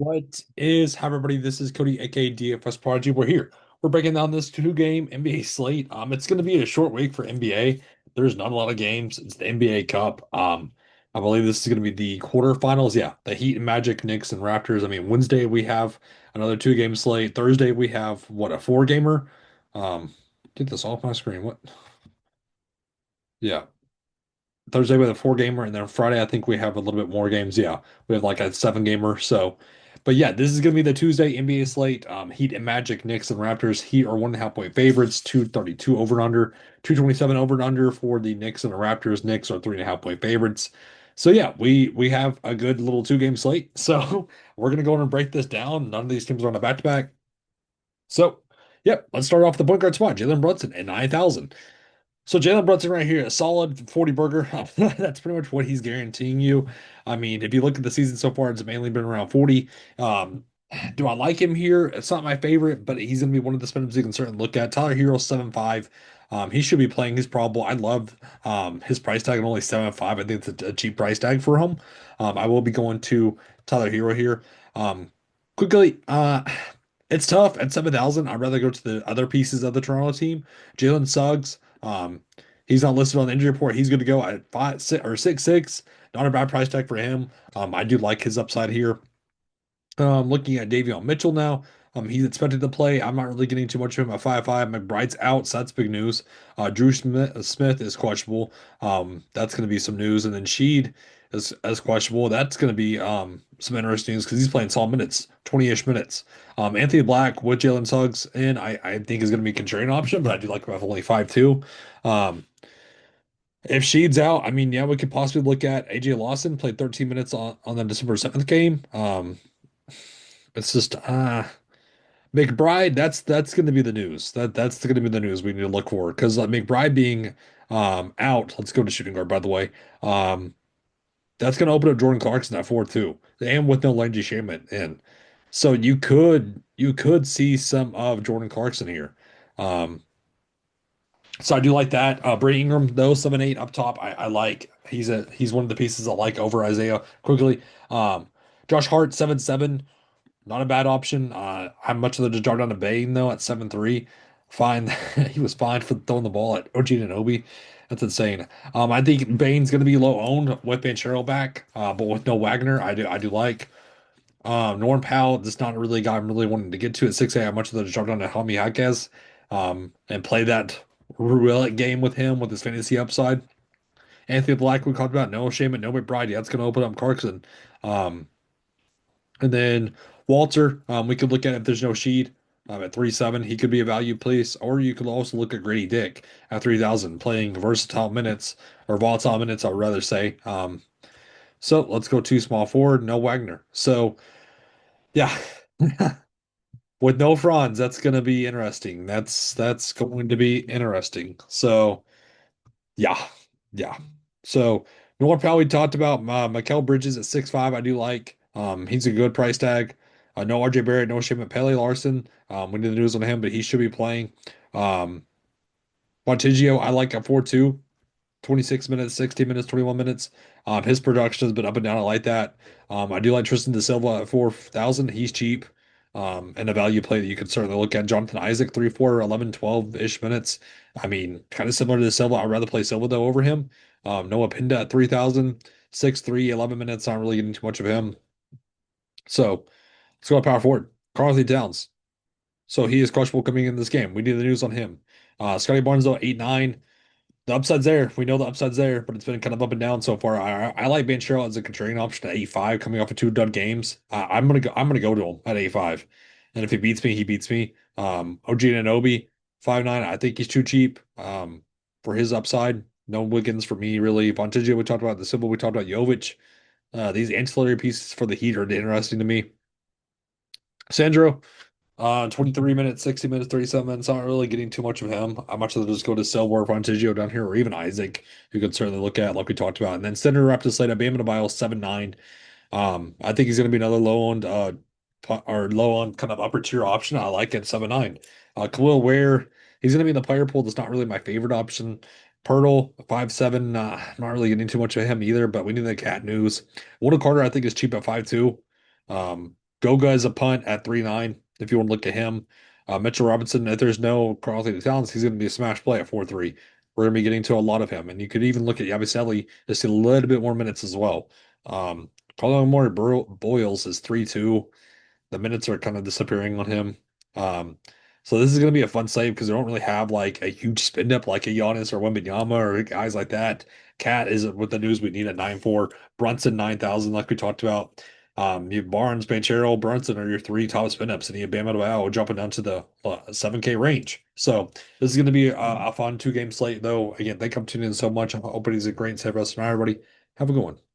What is, hi everybody, this is Cody, aka DFS Prodigy. We're here. We're breaking down this two-game NBA slate. It's going to be a short week for NBA. There's not a lot of games. It's the NBA Cup. I believe this is going to be the quarterfinals. Yeah, the Heat and Magic, Knicks and Raptors. I mean, Wednesday we have another two-game slate. Thursday we have what, a four-gamer? Get this off my screen. What? Yeah, Thursday we have a four gamer, and then Friday I think we have a little bit more games. Yeah, we have like a seven gamer. So, but yeah, this is gonna be the Tuesday NBA slate. Heat and Magic, Knicks and Raptors. Heat are 1.5 point favorites, 232 over and under, 227 over and under for the Knicks and the Raptors. Knicks are 3.5 point favorites. So yeah, we have a good little two-game slate. So we're gonna go in and break this down. None of these teams are on a back-to-back. So, yep, let's start off the point guard spot. Jalen Brunson at 9,000. So Jalen Brunson right here, a solid 40 burger. That's pretty much what he's guaranteeing you. I mean, if you look at the season so far, it's mainly been around 40. Um, do I like him here? It's not my favorite, but he's going to be one of the spin-ups you can certainly look at. Tyler Hero, 7.5. He should be playing his probable. I love his price tag of only 7.5. I think it's a cheap price tag for him. I will be going to Tyler Hero here. Quickly, it's tough at 7,000. I'd rather go to the other pieces of the Toronto team. Jalen Suggs. He's not listed on the injury report. He's good to go at 5 6 or 6'6". Not a bad price tag for him. I do like his upside here. Looking at Davion Mitchell now. He's expected to play. I'm not really getting too much of him at 5'5". McBride's out, so that's big news. Drew Smith is questionable. That's going to be some news. And then Sheed is as questionable. That's going to be some interesting news because he's playing solid minutes, 20-ish minutes. Anthony Black with Jalen Suggs in, I think is going to be a contrarian option, but I do like him at only 5'2". If Sheed's out, I mean, yeah, we could possibly look at AJ Lawson, played 13 minutes on the December 7th game. It's just McBride, that's going to be the news. That's going to be the news we need to look for because McBride being out, let's go to shooting guard by the way. Um, that's going to open up Jordan Clarkson at 4 too, and with no Landry Shamet in. So you could see some of Jordan Clarkson here. Um, so I do like that. Brady Ingram though, 7-8 up top. I like he's one of the pieces I like over Isaiah quickly. Um, Josh Hart 7-7. Not a bad option. How much of the Jordan Bain though at 7-3? Fine. He was fine for throwing the ball at OG Anunoby. That's insane. I think Bain's gonna be low owned with Banchero back, but with no Wagner, I do like. Norm Powell, just not really a guy I'm really wanting to get to at 6A. How much of the Jordan Helmi Jaquez, and play that roulette game with him with his fantasy upside. Anthony Black, we talked about no shame at no McBride. Yeah, it's gonna open up Clarkson. Um, and then Walter, we could look at if there's no Sheed at 3.7, he could be a value place, or you could also look at Grady Dick at 3,000, playing versatile minutes or volatile minutes, I'd rather say. So let's go to small forward, no Wagner. So yeah, with no Franz, that's going to be interesting. That's going to be interesting. So yeah, yeah. So North Pal we talked about. Mikael Bridges at 6'5", I do like. He's a good price tag. No RJ Barrett, no shame at Pele Larson. We need the news on him, but he should be playing. Um, Montigio, I like at 4-2, 26 minutes, 16 minutes, 21 minutes. His production has been up and down. I like that. I do like Tristan Da Silva at 4,000. He's cheap. And a value play that you could certainly look at. Jonathan Isaac, 3, 4, 11, 12-ish minutes. I mean, kind of similar to Da Silva. I'd rather play Silva though over him. Noah Pinda at 3,000, 6, 3, 11 minutes. Not really getting too much of him. So let's go to power forward. Karl Anthony Towns. So he is questionable coming in this game. We need the news on him. Scotty Barnes though, 8-9. The upside's there. We know the upside's there, but it's been kind of up and down so far. I like Banchero as a contrarian option at 8.5 coming off of two dud games. I'm gonna go to him at 8.5. And if he beats me, he beats me. OG Anunoby, 5.9. I think he's too cheap for his upside. No Wiggins for me, really. Vontae, we talked about the symbol, we talked about Jovic. These ancillary pieces for the Heat are interesting to me. Sandro, 23 minutes, 60 minutes, 37 minutes. Not really getting too much of him. I much rather just go to Silva or Fontigio down here, or even Isaac, who could certainly look at, like we talked about. And then center up to slate at Bam Adebayo, 7-9. I think he's going to be another low owned, or low on kind of upper tier option. I like it, 7-9. Khalil Ware, he's going to be in the player pool. That's not really my favorite option. Pirtle, 5.7. Not really getting too much of him either, but we need the cat news. Wendell Carter, I think, is cheap at 5.2. Goga is a punt at 3.9 if you want to look at him. Mitchell Robinson, if there's no Carl Anthony Towns, he's going to be a smash play at 4.3. We're going to be getting to a lot of him. And you could even look at Yabusele to see a little bit more minutes as well. Probably more Boyles is 3.2. The minutes are kind of disappearing on him. Um, so this is going to be a fun save because they don't really have like a huge spin up like a Giannis or Wembanyama or guys like that. Cat is with the news we need at 9.4. Brunson 9,000 like we talked about. You have Barnes, Banchero, Brunson are your three top spin ups, and you have Bam Adebayo jumping down to the 7K range. So this is going to be a fun 2 game slate, though. Again, thank you for tuning in so much. I hope it is a great set for us. And everybody, have a good one.